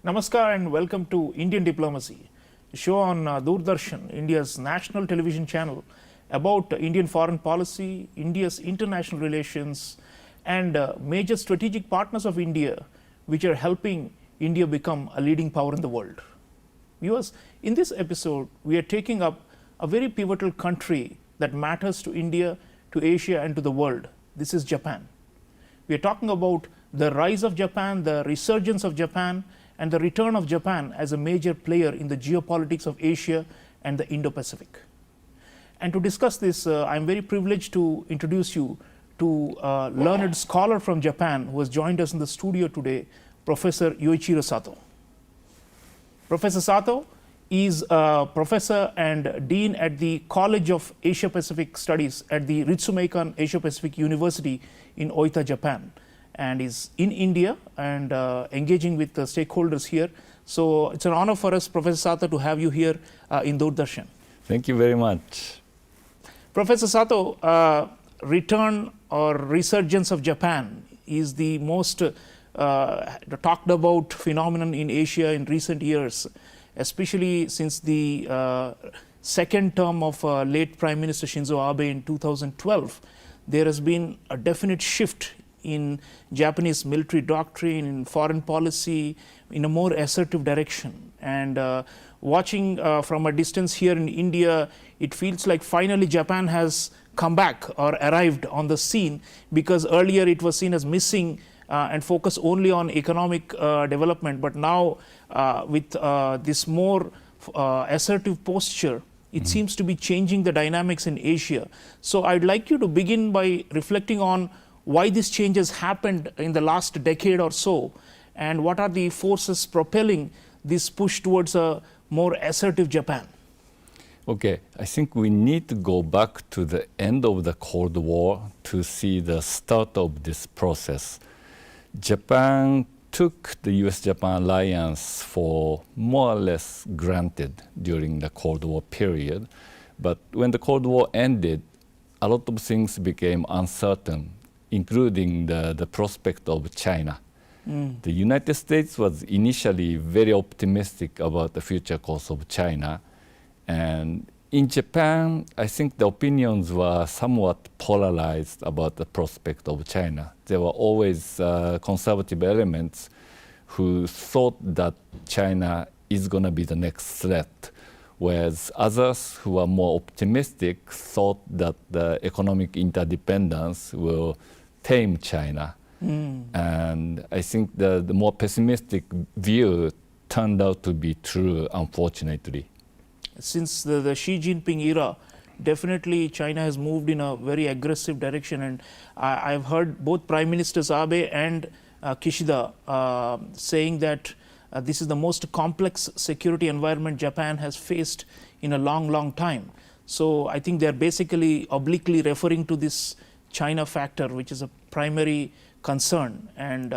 Namaskar and welcome to Indian Diplomacy, a show on Doordarshan, India's national television channel, about Indian foreign policy, India's international relations, and major strategic partners of India, which are helping India become a leading power in the world. Viewers, in this episode, we are taking up a very pivotal country that matters to India, to Asia, and to the world. This is Japan. We are talking about the rise of Japan, the resurgence of Japan, and the return of Japan as a major player in the geopolitics of Asia and the Indo-Pacific. And to discuss this, I am very privileged to introduce you to a learned scholar from Japan who has joined us in the studio today, Professor Yoichiro Sato. Professor Sato is a professor and dean at the College of Asia Pacific Studies at the Ritsumeikan Asia Pacific University in Oita, Japan, and is in India and engaging with the stakeholders here. So it's an honor for us, Professor Sato, to have you here in Doordarshan. Thank you very much. Professor Sato, return or resurgence of Japan is the most talked about phenomenon in Asia in recent years, especially since the second term of late Prime Minister Shinzo Abe in 2012. There has been a definite shift in Japanese military doctrine, in foreign policy, in a more assertive direction. And watching from a distance here in India, it feels like finally Japan has come back or arrived on the scene, because earlier it was seen as missing and focused only on economic development. But now with this more assertive posture, it seems to be changing the dynamics in Asia. So I'd like you to begin by reflecting on why this change has happened in the last decade or so, and what are the forces propelling this push towards a more assertive Japan? Okay, I think we need to go back to the end of the Cold War to see the start of this process. Japan took the US-Japan alliance for more or less granted during the Cold War period. But when the Cold War ended, a lot of things became uncertain, including the prospect of China. The United States was initially very optimistic about the future course of China. And in Japan, I think the opinions were somewhat polarized about the prospect of China. There were always conservative elements who thought that China is going to be the next threat, whereas others who were more optimistic thought that the economic interdependence will tame China. And I think the more pessimistic view turned out to be true, unfortunately. Since the Xi Jinping era, definitely China has moved in a very aggressive direction, and I've heard both Prime Ministers Abe and Kishida saying that this is the most complex security environment Japan has faced in a long time. So I think they're basically obliquely referring to this China factor, which is a primary concern. And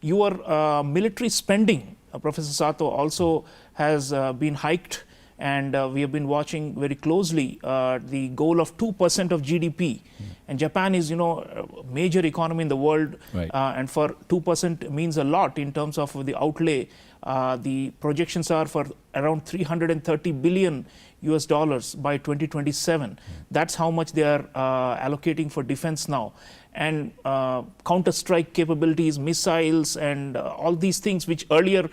your military spending, Professor Sato, also has been hiked. And we have been watching very closely the goal of 2% of GDP. And Japan is, a major economy in the world. Right. And for 2% means a lot in terms of the outlay. The projections are for around $330 billion US by 2027. That's how much they are allocating for defense now. And counter-strike capabilities, missiles, and all these things which earlier,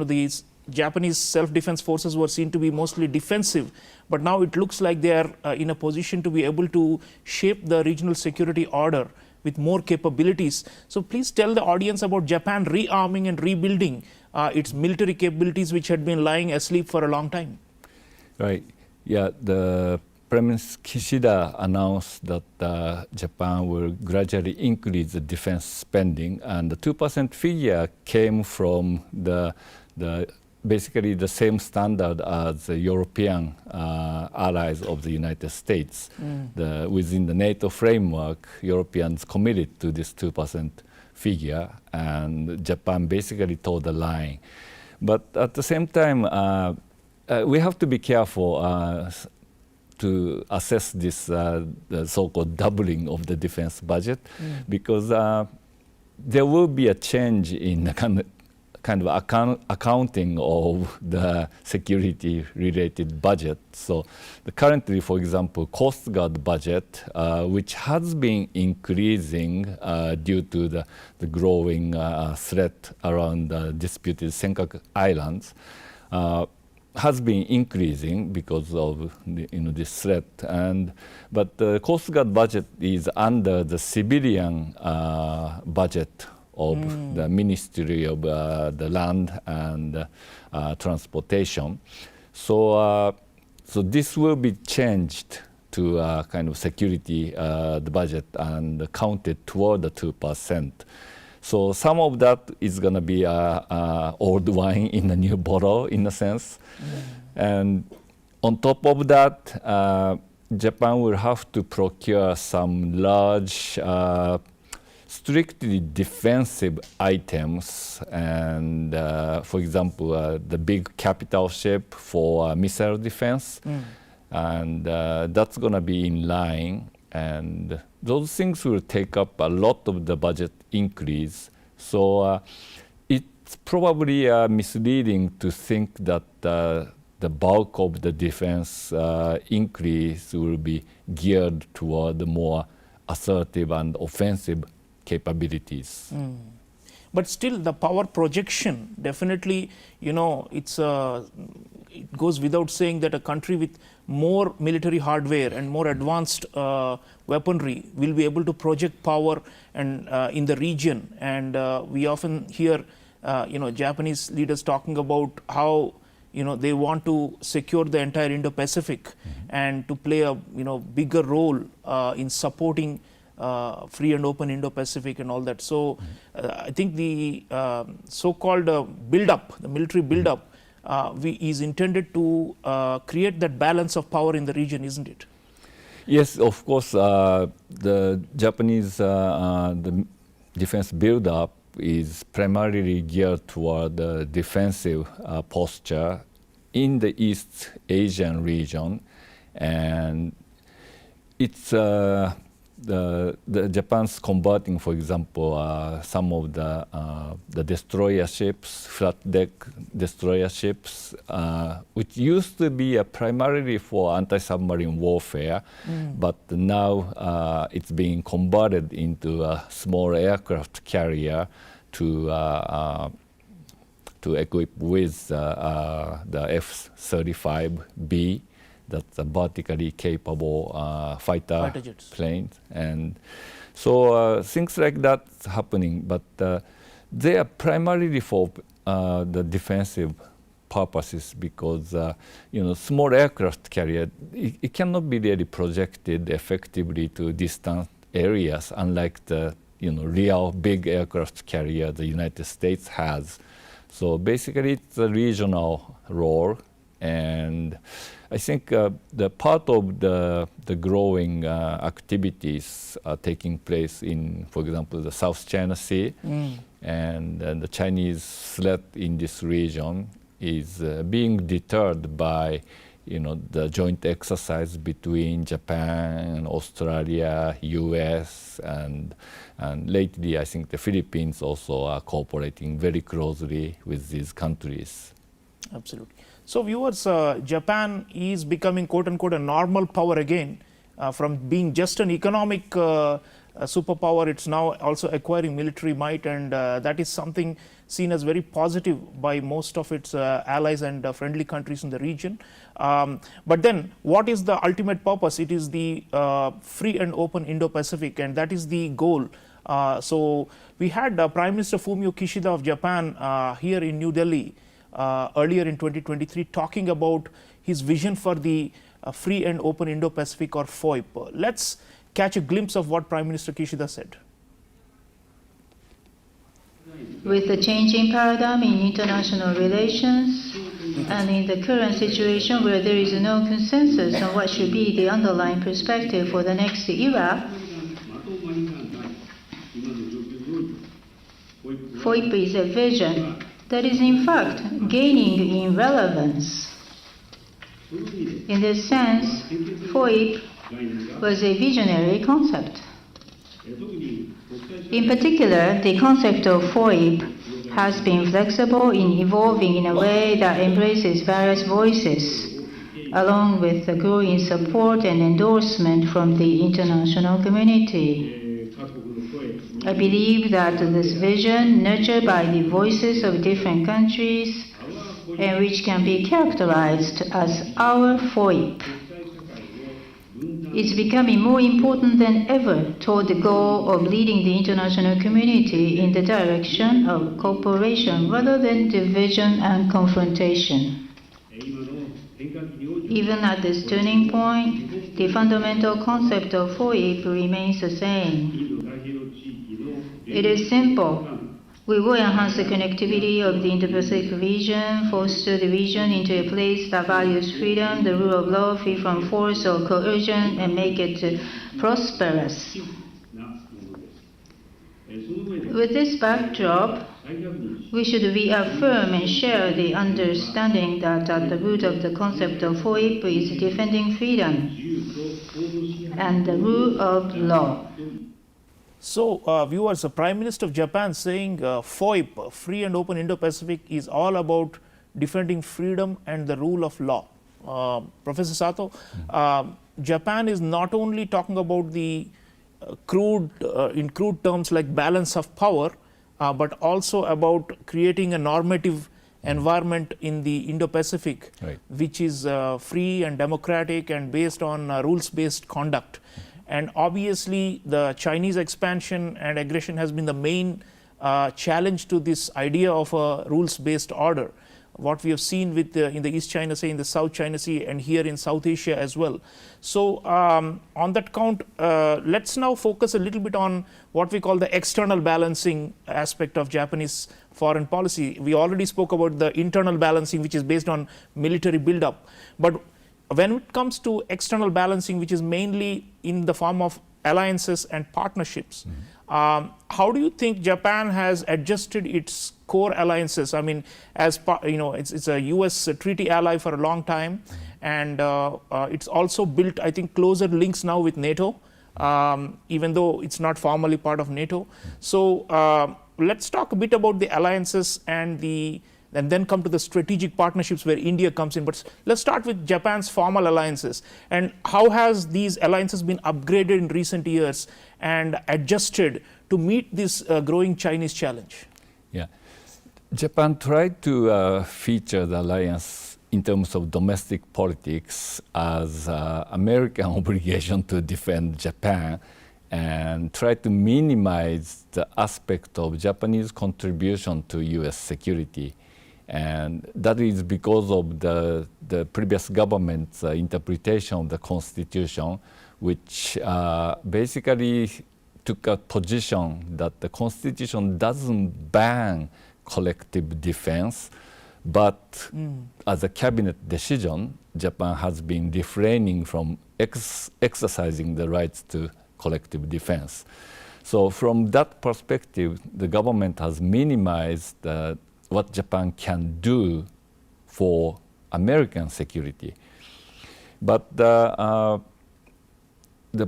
these Japanese self-defense forces were seen to be mostly defensive, but now it looks like they are in a position to be able to shape the regional security order with more capabilities. So please tell the audience about Japan rearming and rebuilding its military capabilities, which had been lying asleep for a long time. Right. Yeah, the Prime Minister Kishida announced that Japan will gradually increase the defense spending, and the 2% figure came from basically the same standard as the European allies of the United States. Within the NATO framework, Europeans committed to this 2% figure, and Japan basically toed the line. But at the same time, we have to be careful to assess this the so-called doubling of the defense budget, because there will be a change in the kind of kind of accounting of the security-related budget. So currently, for example, Coast Guard budget, which has been increasing due to the growing threat around the disputed Senkaku Islands, has been increasing because of this threat. But the Coast Guard budget is under the civilian budget of the Ministry of the Land and Transportation. So this will be changed to kind of security the budget and counted toward the 2%. So some of that is going to be old wine in a new bottle, in a sense. And on top of that, Japan will have to procure some large, strictly defensive items. And for example, the big capital ship for missile defense. And that's going to be in line. And those things will take up a lot of the budget increase. So it's probably misleading to think that the bulk of the defense increase will be geared toward the more assertive and offensive capabilities. But still, the power projection, definitely, it goes without saying that a country with more military hardware and more advanced weaponry will be able to project power and in the region. And we often hear, Japanese leaders talking about how they want to secure the entire Indo-Pacific and to play a bigger role in supporting free and open Indo-Pacific and all that. So I think the so-called build-up, the military build-up, is intended to create that balance of power in the region, isn't it? Yes, of course. The Japanese the defense build-up is primarily geared toward the defensive posture in the East Asian region, and it's the Japan's converting, for example, some of the destroyer ships, flat deck destroyer ships, which used to be primarily for anti-submarine warfare, but now it's being converted into a small aircraft carrier to equip with the F-35B. That's a vertically capable fighter planes. And so things like that's happening, but they are primarily for the defensive purposes because, small aircraft carrier, it cannot be really projected effectively to distant areas, unlike the, real big aircraft carrier the United States has. So basically it's a regional role. And I think the part of the growing activities are taking place in, for example, the South China Sea, and the Chinese threat in this region is being deterred by, the joint exercise between Japan, Australia, U.S., and lately I think the Philippines also are cooperating very closely with these countries. Absolutely. So viewers, Japan is becoming quote-unquote a normal power again. From being just an economic superpower, it's now also acquiring military might, and that is something seen as very positive by most of its allies and friendly countries in the region. But then what is the ultimate purpose? It is the free and open Indo-Pacific, and that is the goal. So we had Prime Minister Fumio Kishida of Japan here in New Delhi earlier in 2023 talking about his vision for the free and open Indo-Pacific, or FOIP. Let's catch a glimpse of what Prime Minister Kishida said. With the changing paradigm in international relations and in the current situation where there is no consensus on what should be the underlying perspective for the next era, FOIP is a vision that is in fact gaining in relevance. In this sense, FOIP was a visionary concept. In particular, the concept of FOIP has been flexible in evolving in a way that embraces various voices, along with the growing support and endorsement from the international community. I believe that this vision, nurtured by the voices of different countries, and which can be characterized as our FOIP, is becoming more important than ever toward the goal of leading the international community in the direction of cooperation rather than division and confrontation. Even at this turning point, the fundamental concept of FOIP remains the same. It is simple. We will enhance the connectivity of the Indo-Pacific region, foster the region into a place that values freedom, the rule of law, free from force or coercion, and make it prosperous. With this backdrop, we should reaffirm and share the understanding that at the root of the concept of FOIP is defending freedom and the rule of law. So, viewers, the Prime Minister of Japan saying FOIP, Free and Open Indo-Pacific, is all about defending freedom and the rule of law. Professor Sato, Japan is not only talking about the in crude terms like balance of power, but also about creating a normative environment in the Indo-Pacific, right, which is free and democratic and based on rules-based conduct. And obviously, the Chinese expansion and aggression has been the main challenge to this idea of a rules-based order. What we have seen with in the East China Sea, in the South China Sea, and here in South Asia as well. So, on that count, let's now focus a little bit on what we call the external balancing aspect of Japanese foreign policy. We already spoke about the internal balancing, which is based on military buildup. But when it comes to external balancing, which is mainly in the form of alliances and partnerships, how do you think Japan has adjusted its core alliances? I mean, as you know, it's a U.S. treaty ally for a long time, and it's also built, I think, closer links now with NATO, even though it's not formally part of NATO. So let's talk a bit about the alliances and then come to the strategic partnerships where India comes in. But let's start with Japan's formal alliances. And how has these alliances been upgraded in recent years and adjusted to meet this growing Chinese challenge? Yeah. Japan tried to feature the alliance in terms of domestic politics as American obligation to defend Japan, and try to minimize the aspect of Japanese contribution to U.S. security. And that is because of the previous government's interpretation of the Constitution, which basically took a position that the Constitution doesn't ban collective defense, but as a cabinet decision, Japan has been refraining from exercising the rights to collective defense. So from that perspective, the government has minimized what Japan can do for American security. But the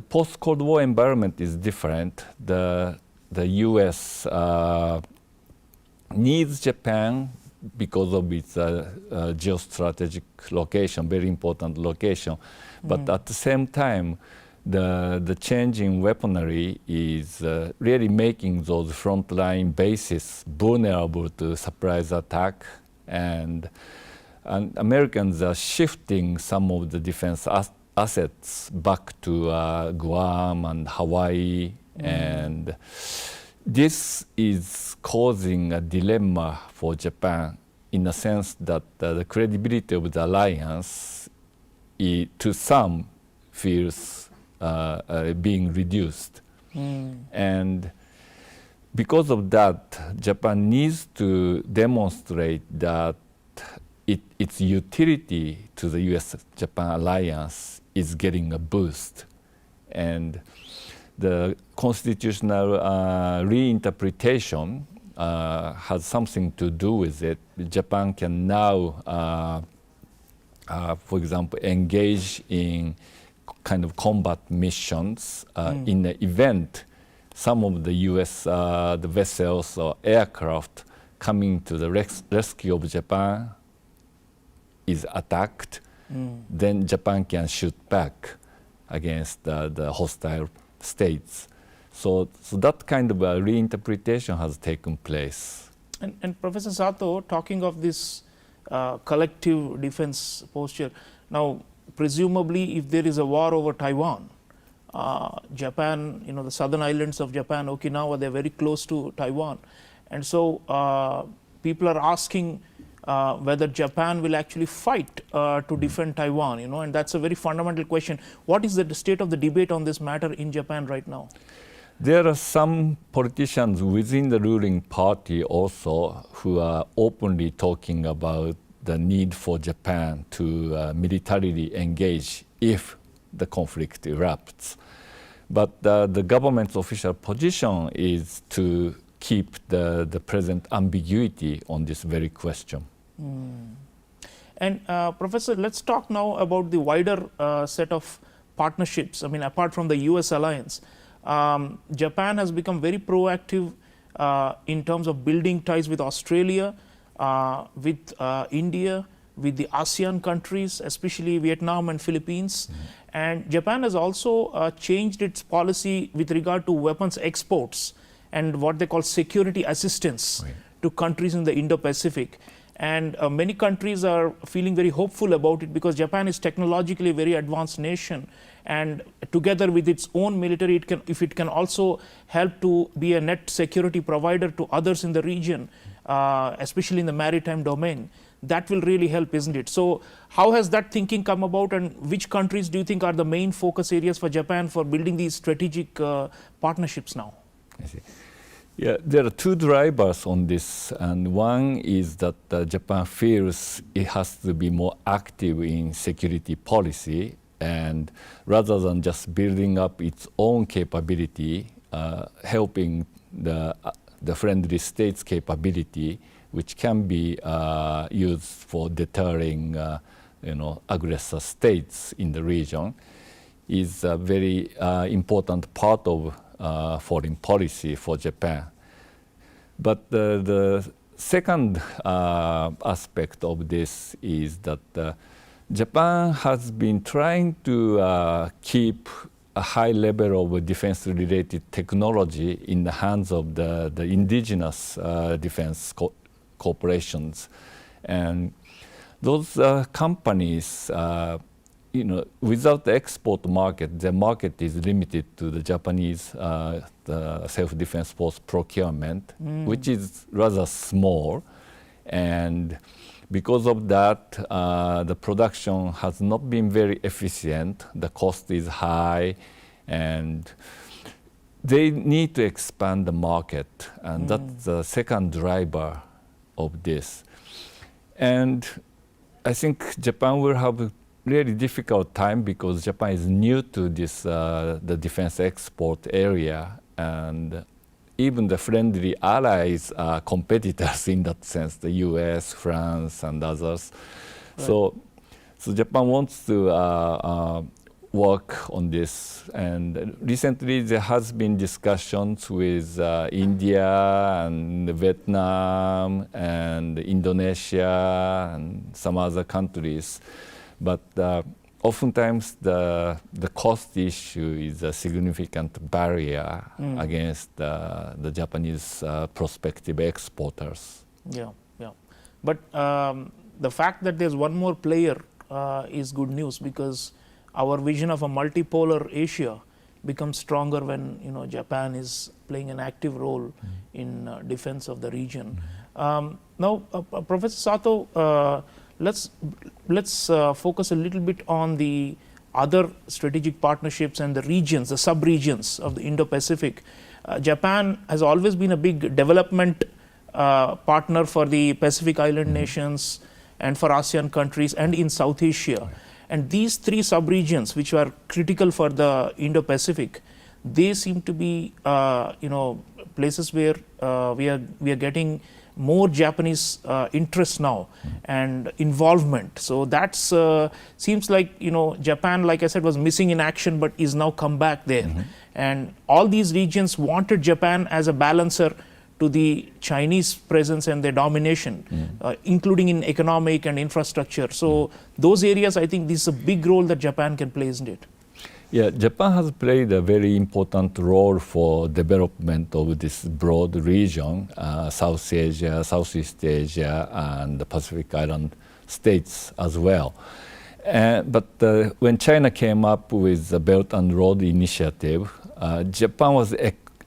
post-Cold War environment is different. The U.S. needs Japan because of its geostrategic location, very important location. But at the same time, the change in weaponry is really making those frontline bases vulnerable to surprise attack, and Americans are shifting some of the defense assets back to Guam and Hawaii, and this is causing a dilemma for Japan in the sense that the credibility of the alliance to some feels being reduced. And because of that, Japan needs to demonstrate that its utility to the US-Japan alliance is getting a boost. And the constitutional reinterpretation has something to do with it. Japan can now, for example, engage in kind of combat missions in the event some of the US the vessels or aircraft coming to the rescue of Japan is attacked, then Japan can shoot back against the hostile states. So that kind of a reinterpretation has taken place. And Professor Sato, talking of this collective defense posture, now presumably if there is a war over Taiwan, Japan, the southern islands of Japan, Okinawa, they're very close to Taiwan. And so people are asking whether Japan will actually fight to defend Taiwan, and that's a very fundamental question. What is the state of the debate on this matter in Japan right now? There are some politicians within the ruling party also who are openly talking about the need for Japan to militarily engage if the conflict erupts. But the government's official position is to keep the present ambiguity on this very question. And Professor, let's talk now about the wider set of partnerships. I mean, apart from the US alliance, Japan has become very proactive in terms of building ties with Australia, with India, with the ASEAN countries, especially Vietnam and Philippines. And Japan has also changed its policy with regard to weapons exports and what they call security assistance to countries in the Indo-Pacific. And many countries are feeling very hopeful about it because Japan is technologically a very advanced nation, and together with its own military, if it can also help to be a net security provider to others in the region, especially in the maritime domain, that will really help, isn't it? So how has that thinking come about, and which countries do you think are the main focus areas for Japan for building these strategic partnerships now? I see. Yeah, there are two drivers on this, and one is that Japan feels it has to be more active in security policy, and rather than just building up its own capability, helping the friendly states' capability, which can be used for deterring, aggressor states in the region, is a very important part of foreign policy for Japan. But the second aspect of this is that Japan has been trying to keep a high level of defense-related technology in the hands of the indigenous defense corporations. And those companies, without the export market, the market is limited to the Japanese the self-defense force procurement, which is rather small. And because of that, the production has not been very efficient. The cost is high, and they need to expand the market. And that's the second driver of this. And I think Japan will have a really difficult time because Japan is new to this the defense export area, and even the friendly allies are competitors in that sense, the US, France, and others. Right. So Japan wants to work on this. And recently there has been discussions with India and Vietnam and Indonesia and some other countries. But oftentimes the cost issue is a significant barrier against the Japanese prospective exporters. Yeah. But the fact that there's one more player is good news, because our vision of a multipolar Asia becomes stronger when Japan is playing an active role in defense of the region. Now, Professor Sato, let's focus a little bit on the other strategic partnerships and the regions, the sub-regions of the Indo-Pacific. Japan has always been a big development partner for the Pacific Island nations and for ASEAN countries and in South Asia. And these three sub-regions, which are critical for the Indo-Pacific, they seem to be places where we are getting more Japanese interest now and involvement. So that's seems like Japan, like I said, was missing in action, but is now come back there. And all these regions wanted Japan as a balancer to the Chinese presence and their domination, including in economic and infrastructure. So those areas, I think this is a big role that Japan can play, isn't it? Yeah, Japan has played a very important role for development of this broad region, South Asia, Southeast Asia, and the Pacific Island states as well. But when China came up with the Belt and Road Initiative, Japan was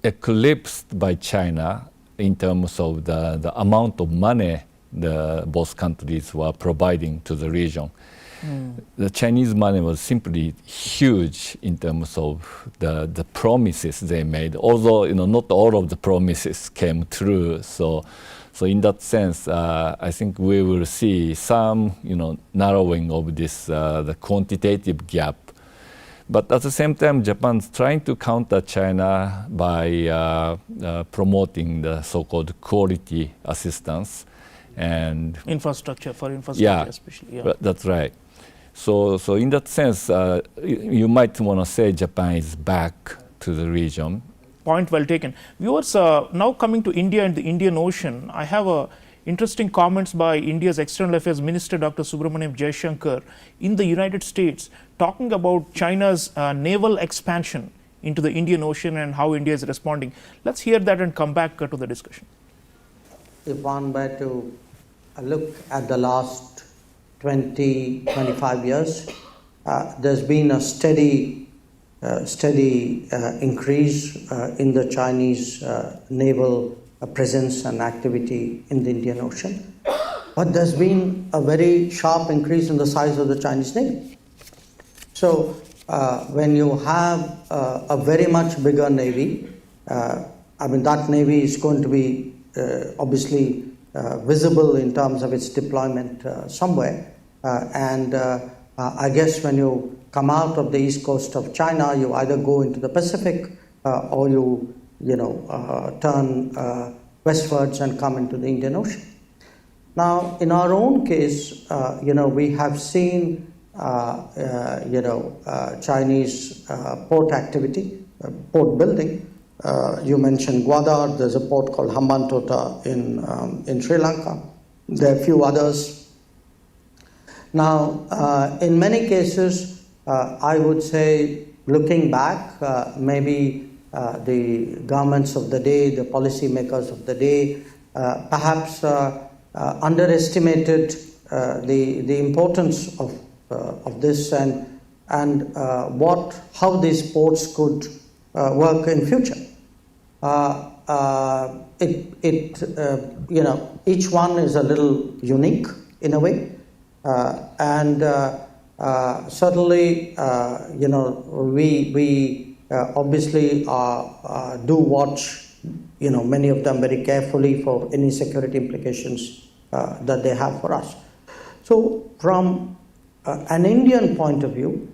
eclipsed by China in terms of the amount of money both countries were providing to the region. The Chinese money was simply huge in terms of the promises they made, although not all of the promises came true. So in that sense, I think we will see some narrowing of this the quantitative gap. But at the same time, Japan's trying to counter China by promoting the so-called quality assistance and Infrastructure, yeah, especially. Yeah, that's right. So in that sense, you might want to say Japan is back to the region. Point well taken. Viewers, now coming to India and the Indian Ocean, I have interesting comments by India's External Affairs Minister Dr. Subramaniam Jaishankar in the United States, talking about China's naval expansion into the Indian Ocean and how India is responding. Let's hear that and come back to the discussion. If one were to look at the last 20, 25 years, there's been a steady increase in the Chinese naval presence and activity in the Indian Ocean. But there's been a very sharp increase in the size of the Chinese Navy. So when you have a very much bigger Navy, that Navy is going to be obviously visible in terms of its deployment somewhere. I guess when you come out of the east coast of China, you either go into the Pacific or you turn westwards and come into the Indian Ocean. Now, in our own case, we have seen Chinese port activity, port building. You mentioned Gwadar. There's a port called Hambantota in Sri Lanka. There are a few others. Now, in many cases, I would say, looking back, maybe the governments of the day, the policymakers of the day, perhaps underestimated the importance of this and how these ports could work in future. Each one is a little unique in a way. Certainly, we obviously do watch, many of them very carefully for any security implications that they have for us. So, from an Indian point of view,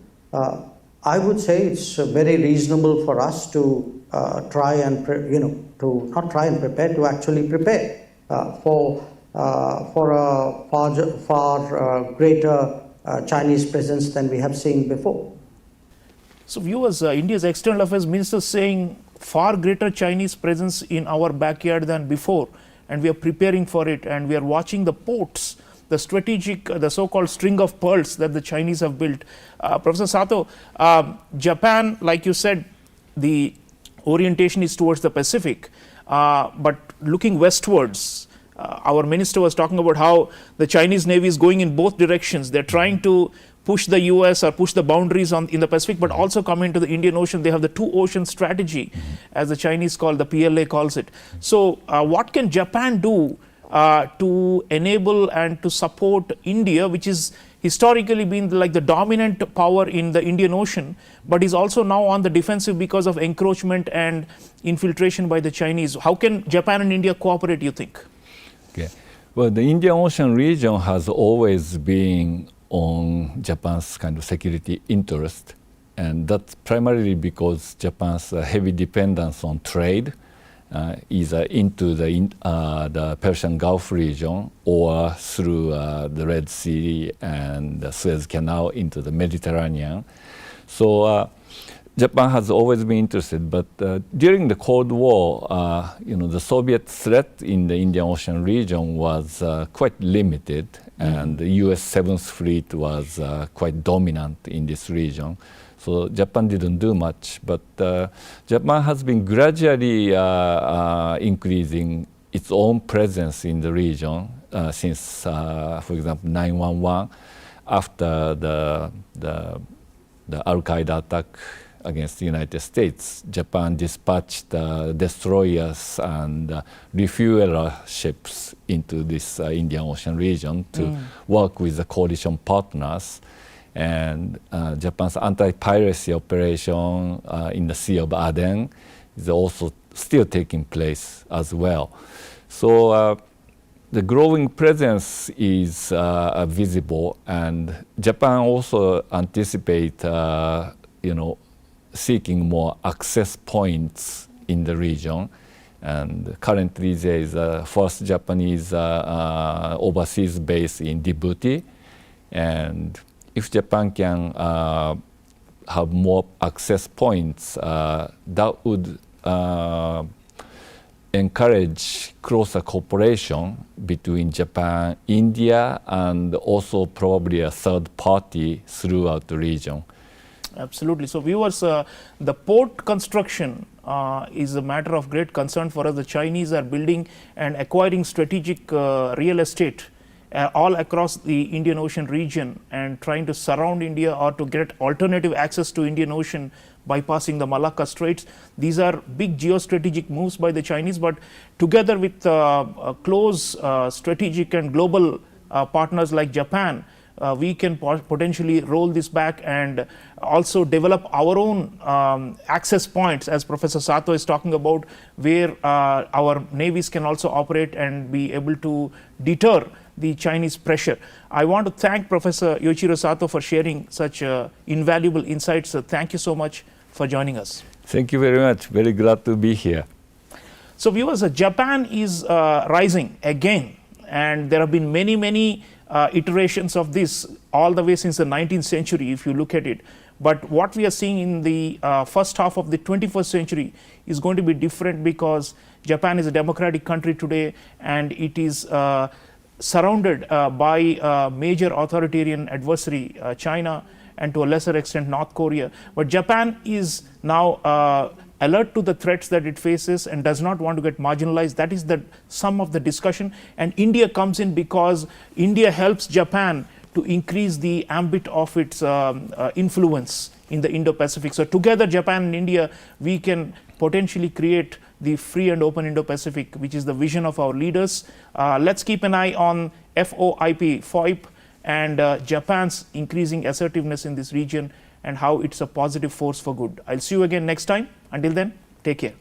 I would say it's very reasonable for us to to actually prepare for a far greater Chinese presence than we have seen before. So viewers, India's External Affairs Minister is saying far greater Chinese presence in our backyard than before, and we are preparing for it, and we are watching the ports, the strategic, the so-called string of pearls that the Chinese have built. Professor Sato, Japan, like you said, the orientation is towards the Pacific, but looking westwards, our minister was talking about how the Chinese Navy is going in both directions. They're trying to push the US or push the boundaries in the Pacific, but also come into the Indian Ocean. They have the two ocean strategy, as the Chinese call, the PLA calls it. So what can Japan do to enable and to support India, which is historically been like the dominant power in the Indian Ocean, but is also now on the defensive because of encroachment and infiltration by the Chinese? How can Japan and India cooperate, you think? Okay. Well, the Indian Ocean region has always been on Japan's kind of security interest, and that's primarily because Japan's heavy dependence on trade, either into the Persian Gulf region or through the Red Sea and the Suez Canal into the Mediterranean. So Japan has always been interested, but during the Cold War, the Soviet threat in the Indian Ocean region was quite limited, and the U.S. Seventh Fleet was quite dominant in this region. So Japan didn't do much, but Japan has been gradually increasing its own presence in the region since, for example, 9/11, after the Al-Qaeda attack against the United States. Japan dispatched destroyers and refueler ships into this Indian Ocean region to work with the coalition partners. And Japan's anti-piracy operation in the Sea of Aden is also still taking place as well. So the growing presence is visible, and Japan also anticipates, seeking more access points in the region. And currently there is a first Japanese overseas base in Djibouti. And if Japan can have more access points, that would encourage closer cooperation between Japan, India, and also probably a third party throughout the region. Absolutely. So viewers, the port construction is a matter of great concern for us. The Chinese are building and acquiring strategic real estate all across the Indian Ocean region and trying to surround India or to get alternative access to Indian Ocean bypassing the Malacca Straits. These are big geostrategic moves by the Chinese, but together with close strategic and global partners like Japan, we can potentially roll this back and also develop our own access points, as Professor Sato is talking about, where our navies can also operate and be able to deter the Chinese pressure. I want to thank Professor Yoichiro Sato for sharing such invaluable insights. Thank you so much for joining us. Thank you very much. Very glad to be here. So viewers, Japan is rising again, and there have been many iterations of this all the way since the 19th century if you look at it. But what we are seeing in the first half of the 21st century is going to be different, because Japan is a democratic country today, and it is surrounded by a major authoritarian adversary, China, and to a lesser extent North Korea. But Japan is now alert to the threats that it faces and does not want to get marginalized. That is the sum of the discussion. And India comes in because India helps Japan to increase the ambit of its influence in the Indo-Pacific. So together, Japan and India, we can potentially create the free and open Indo-Pacific, which is the vision of our leaders. Let's keep an eye on FOIP, and Japan's increasing assertiveness in this region and how it's a positive force for good. I'll see you again next time. Until then, take care.